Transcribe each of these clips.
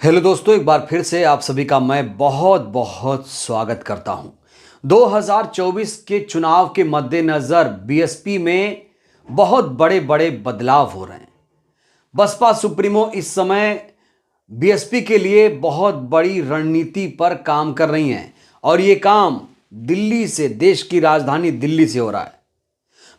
Hello दोस्तों, एक बार फिर से आप सभी का मैं बहुत बहुत स्वागत करता हूं। 2024 के चुनाव के मद्देनज़र बीएसपी में बहुत बड़े बड़े बदलाव हो रहे हैं। बसपा सुप्रीमो इस समय बीएसपी के लिए बहुत बड़ी रणनीति पर काम कर रही हैं और ये काम दिल्ली से, देश की राजधानी दिल्ली से हो रहा है।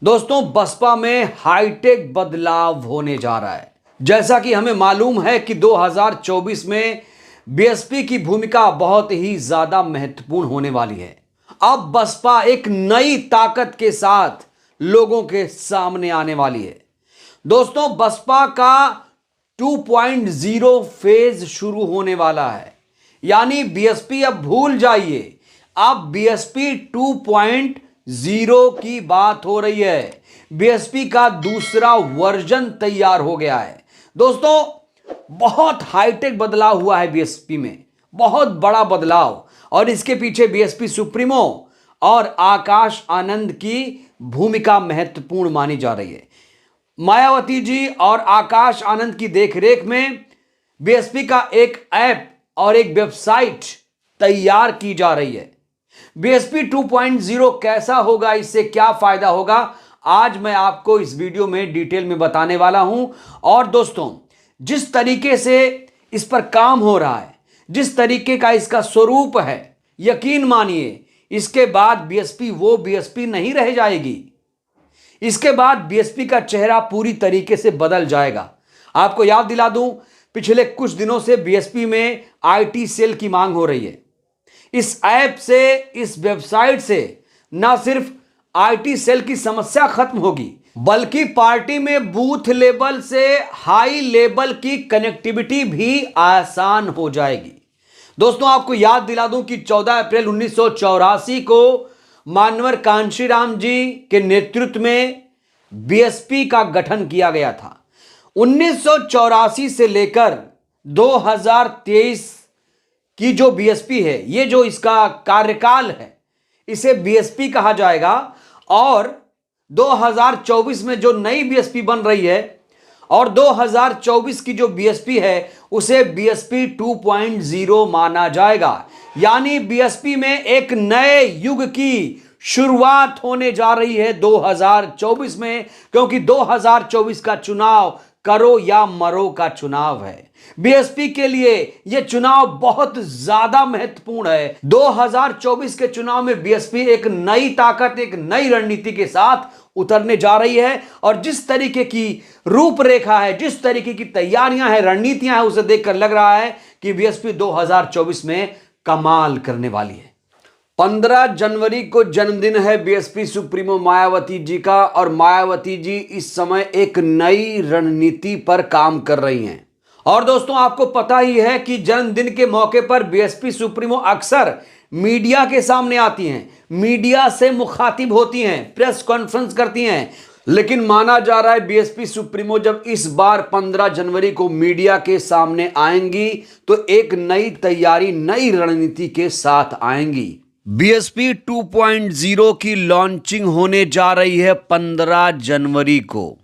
दोस्तों, बसपा में हाईटेक बदलाव होने जा रहा है। जैसा कि हमें मालूम है कि 2024 में बीएसपी की भूमिका बहुत ही ज्यादा महत्वपूर्ण होने वाली है। अब बसपा एक नई ताकत के साथ लोगों के सामने आने वाली है। दोस्तों, बसपा का 2.0 फेज शुरू होने वाला है। यानी बीएसपी अब भूल जाइए, अब बीएसपी 2.0 की बात हो रही है। बीएसपी का दूसरा वर्जन तैयार हो गया है। दोस्तों, बहुत हाईटेक बदलाव हुआ है बीएसपी में, बहुत बड़ा बदलाव, और इसके पीछे बीएसपी सुप्रीमो और आकाश आनंद की भूमिका महत्वपूर्ण मानी जा रही है। मायावती जी और आकाश आनंद की देखरेख में बीएसपी का एक ऐप और एक वेबसाइट तैयार की जा रही है। बीएसपी 2.0 कैसा होगा, इससे क्या फायदा होगा, आज मैं आपको इस वीडियो में डिटेल में बताने वाला हूं। और दोस्तों, जिस तरीके से इस पर काम हो रहा है, जिस तरीके का इसका स्वरूप है, यकीन मानिए इसके बाद बीएसपी वो बीएसपी नहीं रह जाएगी। इसके बाद बीएसपी का चेहरा पूरी तरीके से बदल जाएगा। आपको याद दिला दूं, पिछले कुछ दिनों से बीएसपी में आईटी सेल की मांग हो रही है। इस ऐप से, इस वेबसाइट से ना सिर्फ आईटी सेल की समस्या खत्म होगी, बल्कि पार्टी में बूथ लेवल से हाई लेवल की कनेक्टिविटी भी आसान हो जाएगी। दोस्तों, आपको याद दिला दूं कि 14 अप्रैल 1984 को मानवर कांशीराम जी के नेतृत्व में बीएसपी का गठन किया गया था। 1984 से लेकर 2023 की जो बीएसपी है, ये जो इसका कार्यकाल है, इसे बीएसपी कहा जाएगा। और 2024 में जो नई बीएसपी बन रही है और 2024 की जो बीएसपी है, उसे बीएसपी 2.0 माना जाएगा। यानी बीएसपी में एक नए युग की शुरुआत होने जा रही है 2024 में, क्योंकि 2024 का चुनाव करो या मरो का चुनाव है। बीएसपी के लिए यह चुनाव बहुत ज्यादा महत्वपूर्ण है। 2024 के चुनाव में बीएसपी एक नई ताकत, एक नई रणनीति के साथ उतरने जा रही है। और जिस तरीके की रूपरेखा है, जिस तरीके की तैयारियां हैं, रणनीतियां हैं, उसे देखकर लग रहा है कि बीएसपी 2024 में कमाल करने वाली है। 15 जनवरी को जन्मदिन है बीएसपी सुप्रीमो मायावती जी का, और मायावती जी इस समय एक नई रणनीति पर काम कर रही हैं। और दोस्तों, आपको पता ही है कि जन्मदिन के मौके पर बीएसपी सुप्रीमो अक्सर मीडिया के सामने आती हैं, मीडिया से मुखातिब होती हैं, प्रेस कॉन्फ्रेंस करती हैं। लेकिन माना जा रहा है बीएसपी सुप्रीमो जब इस बार 15 जनवरी को मीडिया के सामने आएंगी तो एक नई तैयारी, नई रणनीति के साथ आएंगी। बीएसपी 2.0 की लॉन्चिंग होने जा रही है 15 जनवरी को।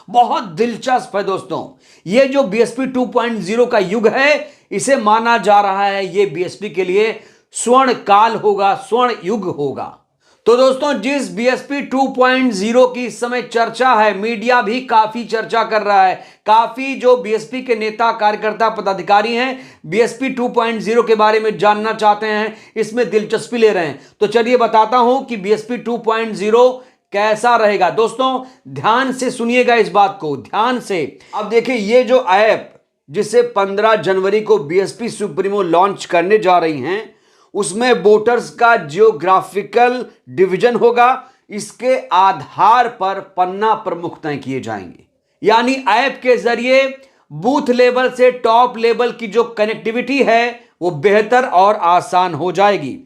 बहुत दिलचस्प है दोस्तों, ये जो बीएसपी 2.0 का युग है, इसे माना जा रहा है ये बीएसपी के लिए स्वर्ण काल होगा, स्वर्ण युग होगा। तो दोस्तों, जिस बीएसपी 2.0 की इस समय चर्चा है, मीडिया भी काफी चर्चा कर रहा है, काफी जो बीएसपी के नेता, कार्यकर्ता, पदाधिकारी हैं, बीएसपी 2.0 के बारे में जानना चाहते हैं, इसमें दिलचस्पी ले रहे हैं। तो चलिए बताता हूं कि बीएसपी 2.0 कैसा रहेगा। दोस्तों, ध्यान से सुनिएगा इस बात को, ध्यान से। अब देखिए, ये जो ऐप जिसे 15 जनवरी को बीएसपी सुप्रीमो लॉन्च करने जा रही हैं, उसमें वोटर्स का जियोग्राफिकल डिवीजन होगा। इसके आधार पर पन्ना प्रमुख तय किए जाएंगे। यानी ऐप के जरिए बूथ लेवल से टॉप लेवल की जो कनेक्टिविटी है, वो बेहतर और आसान हो जाएगी।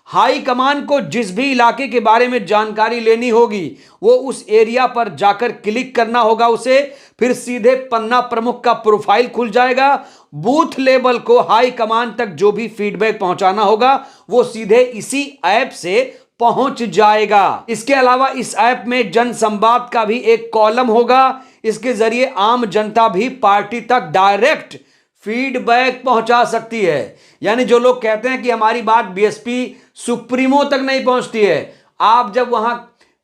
हाई कमान को जिस भी इलाके के बारे में जानकारी लेनी होगी, वो उस एरिया पर जाकर क्लिक करना होगा उसे, फिर सीधे पन्ना प्रमुख का प्रोफाइल खुल जाएगा। बूथ लेवल को हाई कमान तक जो भी फीडबैक पहुंचाना होगा, वो सीधे इसी ऐप से पहुंच जाएगा। इसके अलावा इस ऐप में जन संवाद का भी एक कॉलम होगा। इसके जरिए आम जनता भी पार्टी तक डायरेक्ट फीडबैक पहुंचा सकती है। यानी जो लोग कहते हैं कि हमारी बात बीएसपी सुप्रीमो तक नहीं पहुंचती है, आप जब वहां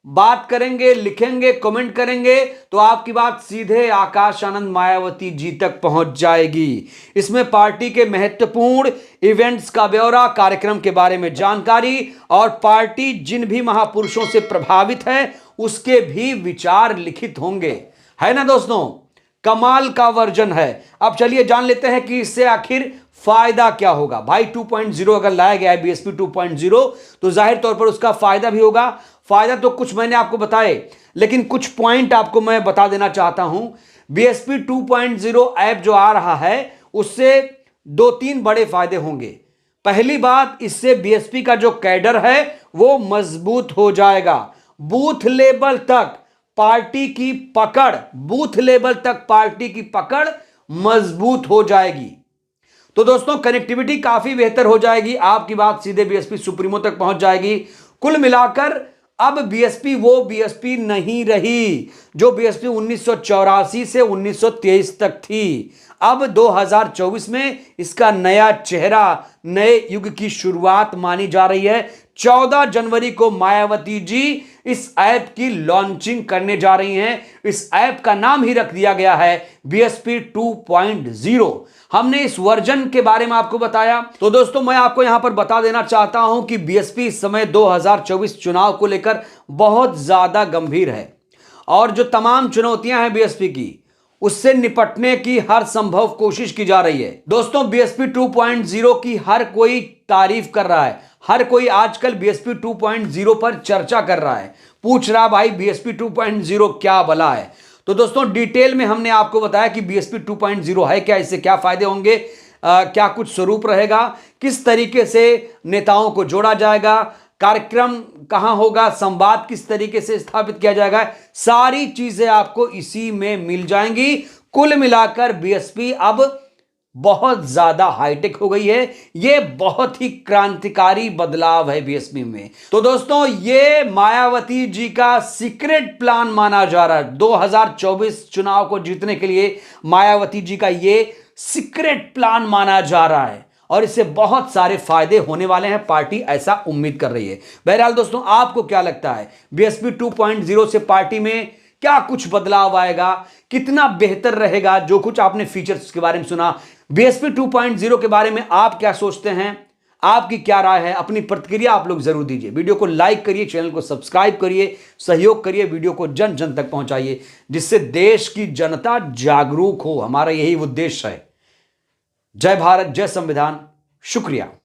बात करेंगे, लिखेंगे, कमेंट करेंगे तो आपकी बात सीधे आकाश आनंद मायावती जी तक पहुंच जाएगी। इसमें पार्टी के महत्वपूर्ण इवेंट्स का ब्यौरा, कार्यक्रम के बारे में जानकारी और पार्टी जिन भी महापुरुषों से प्रभावित है उसके भी विचार लिखित होंगे। है ना दोस्तों, कमाल का वर्जन है। अब चलिए जान लेते हैं कि इससे आखिर फायदा क्या होगा। भाई 2.0 अगर लाया गया है बीएसपी 2.0 तो जाहिर तौर पर उसका फायदा भी होगा। फायदा तो कुछ मैंने आपको बताए, लेकिन कुछ पॉइंट आपको मैं बता देना चाहता हूं। बीएसपी 2.0 ऐप जो आ रहा है उससे 2-3 बड़े फायदे होंगे। पहली बात, इससे बीएसपी का जो कैडर है वो मजबूत हो जाएगा। बूथ लेवल तक पार्टी की पकड़, बूथ लेवल तक पार्टी की पकड़ मजबूत हो जाएगी। तो दोस्तों कनेक्टिविटी काफी बेहतर हो जाएगी, आपकी बात सीधे बीएसपी सुप्रीमो तक पहुंच जाएगी। कुल मिलाकर अब बीएसपी वो बीएसपी नहीं रही जो बीएसपी 1984 से 1923 तक थी। अब 2024 में इसका नया चेहरा, नए युग की शुरुआत मानी जा रही है। 14 जनवरी को मायावती जी इस ऐप की लॉन्चिंग करने जा रही हैं। इस ऐप का नाम ही रख दिया गया है बीएसपी 2.0। हमने इस वर्जन के बारे में आपको बताया। तो दोस्तों मैं आपको यहां पर बता देना चाहता हूं कि बीएसपी इस समय 2024 चुनाव को लेकर बहुत ज्यादा गंभीर है और जो तमाम चुनौतियां हैं बीएसपी की उससे निपटने की हर संभव कोशिश की जा रही है। दोस्तों बीएसपी 2.0 की हर कोई तारीफ कर रहा है, हर कोई आजकल बीएसपी 2.0 पर चर्चा कर रहा है, पूछ रहा भाई बीएसपी 2.0 क्या भला है। तो दोस्तों डिटेल में हमने आपको बताया कि बीएसपी 2.0 है क्या, इससे क्या फायदे होंगे, क्या कुछ स्वरूप रहेगा, किस तरीके से नेताओं को जोड़ा जाएगा, कार्यक्रम कहां होगा, संवाद किस तरीके से स्थापित किया जाएगा, सारी चीजें आपको इसी में मिल जाएंगी। कुल मिलाकर बीएसपी अब बहुत ज्यादा हाईटेक हो गई है। यह बहुत ही क्रांतिकारी बदलाव है बीएसपी में। तो दोस्तों ये मायावती जी का सीक्रेट प्लान माना जा रहा है। 2024 चुनाव को जीतने के लिए मायावती जी का ये सीक्रेट प्लान माना जा रहा है और इससे बहुत सारे फायदे होने वाले हैं, पार्टी ऐसा उम्मीद कर रही है। बहरहाल दोस्तों आपको क्या लगता है बीएसपी 2.0 से पार्टी में क्या कुछ बदलाव आएगा, कितना बेहतर रहेगा? जो कुछ आपने फीचर्स के बारे में सुना, बीएसपी 2.0 के बारे में आप क्या सोचते हैं, आपकी क्या राय है? अपनी प्रतिक्रिया आप लोग जरूर दीजिए। वीडियो को लाइक करिए, चैनल को सब्सक्राइब करिए, सहयोग करिए, वीडियो को जन जन तक पहुंचाइए जिससे देश की जनता जागरूक हो। हमारा यही उद्देश्य है। जय भारत, जय संविधान। शुक्रिया।